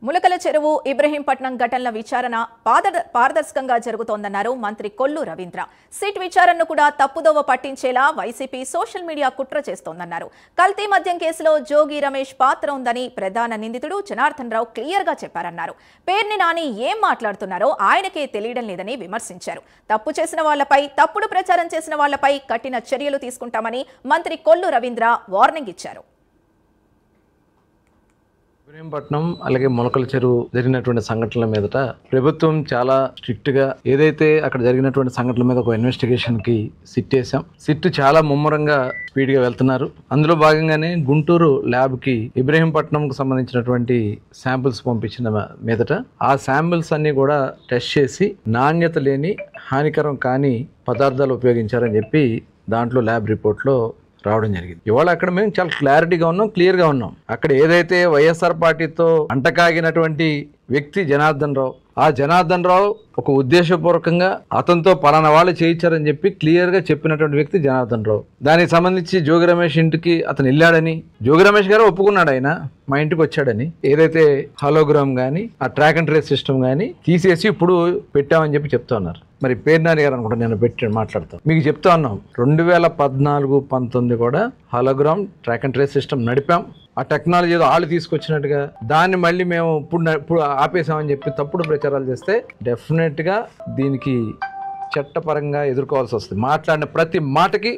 ములకల చెరువు ఇబ్రహీంపట్నం ఘటనల విచారణ పారదర్శకంగా జరుగుతోందన్నారు మంత్రి కొల్లు రవీంద్ర. సిట్ విచారణను కూడా తప్పుదోవ పట్టించేలా వైసీపీ సోషల్ మీడియా కుట్ర చేస్తోందన్నారు. కల్తీ మద్యం కేసులో జోగి రమేష్ పాత్ర ఉందని ప్రధాన నిందితుడు జనార్దన్ రావు క్లియర్ గా చెప్పారన్నారు. పేర్ని నాని ఏం మాట్లాడుతున్నారో ఆయనకే తెలియడం లేదని విమర్శించారు. తప్పు చేసిన వాళ్లపై, తప్పుడు ప్రచారం చేసిన వాళ్లపై కఠిన చర్యలు తీసుకుంటామని మంత్రి కొల్లు రవీంద్ర వార్నింగ్ ఇచ్చారు. ఇబ్రహీంపట్నం అలాగే మొలకల చెరువు జరిగినటువంటి సంఘటనల మీదట ప్రభుత్వం చాలా స్ట్రిక్ట్ గా ఏదైతే అక్కడ జరిగినటువంటి సంఘటనల మీద ఒక ఇన్వెస్టిగేషన్ కి సిట్ వేసాం. సిట్ చాలా ముమ్మరంగా స్పీడ్ గా వెళ్తున్నారు. అందులో భాగంగానే గుంటూరు ల్యాబ్ కి ఇబ్రహీంపట్నం కు సంబంధించినటువంటి శాంపిల్స్ పంపించిన మీదట ఆ శాంపిల్స్ అన్ని కూడా టెస్ట్ చేసి నాణ్యత లేని హానికరం కాని పదార్థాలు ఉపయోగించారని చెప్పి దాంట్లో ల్యాబ్ రిపోర్ట్ లో రావడం జరిగింది. ఇవాళ అక్కడ మేము చాలా క్లారిటీగా ఉన్నాం, క్లియర్గా ఉన్నాం. అక్కడ ఏదైతే వైఎస్ఆర్ పార్టీతో అంటకాగినటువంటి వ్యక్తి జనార్దన్ రావు, ఆ జనార్దన్ రావు ఒక ఉద్దేశపూర్వకంగా అతనితో పలానా వాళ్ళు చేయించారని చెప్పి క్లియర్గా చెప్పినటువంటి వ్యక్తి జనార్దన్ రావు. దానికి సంబంధించి జోగి రమేష్ ఇంటికి అతను వెళ్ళాడని, జోగి రమేష్ గారు ఒప్పుకున్నాడు, ఆయన మా ఇంటికి వచ్చాడని. ఏదైతే హాలోగ్రామ్ కానీ ఆ ట్రాక్ అండ్ ట్రేస్ సిస్టమ్ కానీ తీసేసి ఇప్పుడు పెట్టామని చెప్పి చెప్తా ఉన్నారు. మరి పేర్నాని గారు అనుకుంటా నేను పెట్టి మాట్లాడతాను. మీకు చెప్తా ఉన్నాం 2014-19 కూడా hologram track and trace system నడిపాం. ఆ టెక్నాలజీ ఏదో వాళ్ళు తీసుకొచ్చినట్టుగా దాన్ని మళ్ళీ మేము ఇప్పుడు ఆపేసామని చెప్పి తప్పుడు ప్రచారాలు చేస్తే డెఫినెట్గా దీనికి చట్టపరంగా ఎదుర్కోవాల్సి వస్తుంది. మాట్లాడిన ప్రతి మాటకి